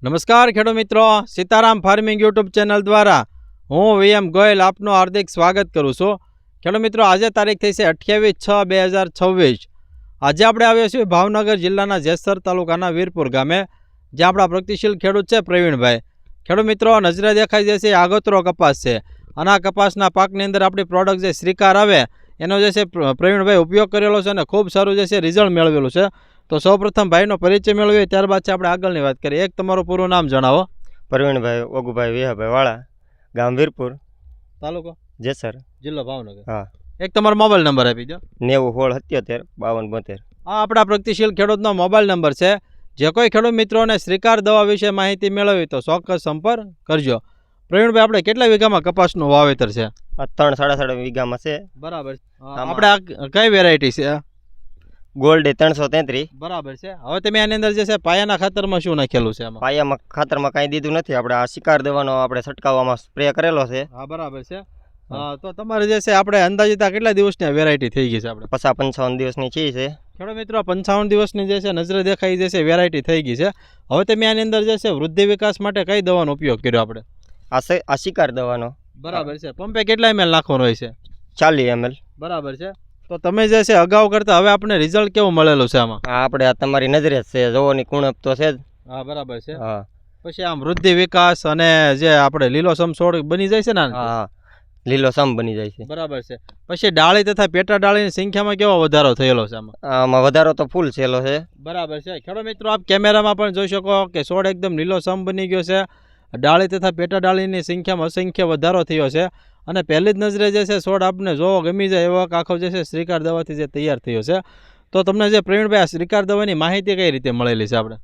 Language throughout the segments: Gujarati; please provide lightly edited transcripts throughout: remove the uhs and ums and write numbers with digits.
નમસ્કાર ખેડૂત મિત્રો, સીતારામ ફાર્મિંગ યુટ્યુબ ચેનલ દ્વારા હું વીએમ ગોયલ આપનું હાર્દિક સ્વાગત કરું છું. ખેડૂત મિત્રો, આજે તારીખ થઈ છે 28/6/2026. આજે આપણે આવ્યા છીએ ભાવનગર જિલ્લાના જેસર તાલુકાના વીરપુર ગામે, જ્યાં આપણા પ્રગતિશીલ ખેડૂત છે પ્રવીણભાઈ. ખેડૂત મિત્રો, નજરે દેખાઈ જશે આગોતરો કપાસ છે અને આ કપાસના પાકની અંદર આપણી પ્રોડક્ટ જે શ્રીકાર આવે એનો જે છે પ્રવીણભાઈ ઉપયોગ કરેલો છે અને ખૂબ સારું જે છે રિઝલ્ટ મેળવેલું છે. તો સૌપ્રથમ ભાઈનો પરિચય મેળવીએ, ત્યારબાદ છે આપણે આગળની વાત કરીએ. એક તમારું પૂરું નામ જણાવો. પ્રવીણભાઈ ઓગુભાઈ વિહાભાઈ વાળા, ગામ વીરપુર, તાલુકો જેસર, જિલ્લો ભાવનગર. હા. એક તમારો મોબાઈલ નંબર આપી દો. 90 16 77 52 72. આ આપણા પ્રગતિશીલ ખેડૂતનો મોબાઈલ નંબર છે. જે કોઈ ખેડૂત મિત્રોને શ્રીકાર દવા વિશે માહિતી મેળવવી તો ચોક્કસ સંપર્ક કરજો. પ્રવીણભાઈ, આપણે કેટલા વીઘામાં કપાસનું વાવેતર છે? 3 3.5 વીઘામાં છે. બરાબર. આપણે આ કઈ વેરાયટી છે? ગોલ્ડ 333. બરાબર છે. હવે તમે આની અંદર જે છે પાયાના ખાતરમાં શું નાખેલું છે? એમાં પાયામાં ખાતરમાં કાંઈ દીધું નથી. આપણે આ શિકાર દવાનો આપણે છંટકાવવામાં સ્પ્રે કરેલો છે. હા, બરાબર છે. તો તમારે જે છે આપણે અંદાજિત કેટલા દિવસની વેરાયટી થઈ ગઈ છે? આપણે 55 દિવસની છે. ખેડૂત મિત્રો, 55 દિવસની જે છે નજરે દેખાઈ જે છે વેરાયટી થઈ ગઈ છે. હવે તમે આની અંદર જે છે વૃદ્ધિ વિકાસ માટે કઈ દવાનો ઉપયોગ કર્યો આપણે? આ શિકાર દવાનો. બરાબર છે. પંપે કેટલા ml નાખવાનો હોય છે? 40 ml. બરાબર છે. તો તમે જે છે અગાઉ કરતા હવે આપણે રિઝલ્ટ કેવું મળેલું છે આમાં? આપણે આ તમારી નજરે જ છે, જોવાની કુણપ તો છે જ. હા, બરાબર છે. હા. પછી આમ વૃદ્ધિ વિકાસ અને જે આપણે લીલોસમ છોડ બની જાય છે ને? હા, લીલો સમ બની જાય છે. બરાબર છે. પછી ડાળી તથા પેટા ડાળીની સંખ્યામાં કેવો વધારો થયેલો છે આમાં? આમાં વધારો તો ફૂલ છેલ્લો છે. બરાબર છે. ખેડૂત મિત્રો, આપ કેમેરામાં પણ જોઈ શકો કે છોડ એકદમ લીલોસમ બની ગયો છે. ડાળી તથા પેટા ડાળીની સંખ્યામાં અસંખ્ય વધારો થયો છે અને પહેલી જ નજરે જે છે છોડ આપને જોવો ગમી જાય એવો આખો જે છે શ્રીકાર દવાથી જે તૈયાર થયો છે. તો તમને જે પ્રવીણભાઈ આ શ્રીકાર દવાની માહિતી કઈ રીતે મળેલી છે આપણે?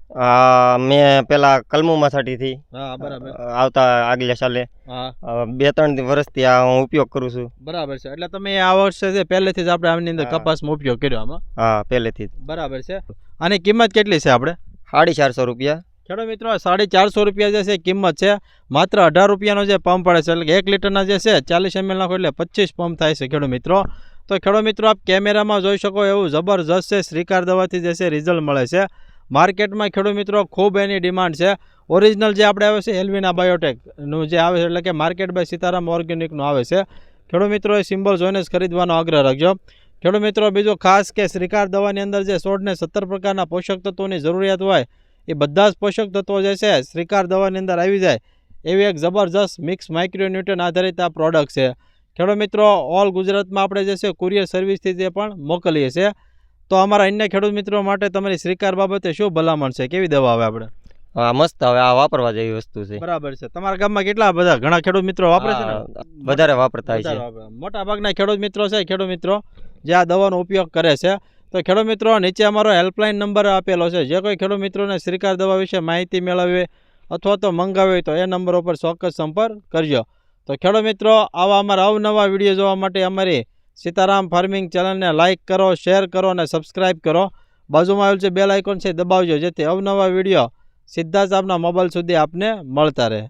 મેં પેલા કલમુમાં છાંટી. હા, બરાબર. આવતા આગલા સાલે. હા, 2-3 વર્ષથી આ હું ઉપયોગ કરું છું. બરાબર છે. એટલે તમે આ વર્ષે જે પહેલેથી જ આપણે આની અંદર કપાસમાં ઉપયોગ કર્યો આમાં? હા, પહેલેથી જ. બરાબર છે. આની કિંમત કેટલી છે આપણે? 450 રૂપિયા. ખેડૂત મિત્રો, 450 રૂપિયા જે છે કિંમત છે. માત્ર 18 રૂપિયાનો જે પંપ પડે છે, એટલે કે 1 લીટરના જે છે 40 ml નાખો એટલે 25 પંપ થાય છે ખેડૂત મિત્રો. તો ખેડૂત મિત્રો, આપ કેમેરામાં જોઈ શકો એવું જબરજસ્ત છે શ્રીકાર દવાથી જે છે રિઝલ્ટ મળે છે. માર્કેટમાં ખેડૂત મિત્રો ખૂબ એની ડિમાન્ડ છે. ઓરિજિનલ જે આપણે આવે છે એલ્વિના બાયોટેકનું જે આવે છે, એટલે કે માર્કેટ બાય સીતારામ ઓર્ગેનિકનું આવે છે. ખેડૂત મિત્રો, એ સિમ્બોલ જોઈને જ ખરીદવાનો આગ્રહ રાખજો. ખેડૂત મિત્રો, બીજું ખાસ કે શ્રીકાર દવાની અંદર જે છોડને 17 પ્રકારના પોષક તત્વોની જરૂરિયાત હોય એ બધા જ પોષક તત્વો જે છે શ્રીકાર દવાની અંદર આવી જાય એવી એક જબરજસ્ત મિક્સ માઇક્રોન્યુટ્રન આધારિત આ પ્રોડક્ટ છે. ખેડૂત મિત્રો, ઓલ ગુજરાતમાં આપણે જે છે કુરિયર સર્વિસથી જે પણ મોકલીએ છીએ. તો અમારા અન્ય ખેડૂત મિત્રો માટે તમારી શ્રીકાર બાબતે શું ભલામણ છે? કેવી દવા આવે આપણે? હા, મસ્ત. હવે આ વાપરવા જેવી વસ્તુ છે. બરાબર છે. તમારા ગામમાં કેટલા બધા ઘણા ખેડૂત મિત્રો વાપરે છે ને? વધારે વાપરતા છે. મોટા ભાગના ખેડૂત મિત્રો છે ખેડૂત મિત્રો જે આ દવાનો ઉપયોગ કરે છે. તો ખેડૂત મિત્રો, નીચે અમારો હેલ્પલાઇન નંબર આપેલો છે. જે કોઈ ખેડૂત મિત્રોને શ્રીકાર દવા વિશે માહિતી મેળવવી અથવા તો મંગાવવી તો એ નંબર ઉપર ચોક્કસ સંપર્ક કરજો. તો ખેડૂત મિત્રો, આવા અમારા અવનવા વિડીયો જોવા માટે અમારી સીતારામ ફાર્મિંગ ચેનલને લાઇક કરો, શેર કરો અને સબસ્ક્રાઈબ કરો. બાજુમાં આવેલ જે બેલ આઇકોન છે દબાવજો, જેથી અવનવા વિડીયો સીધા જ આપના મોબાઈલ સુધી આપને મળતા રહે.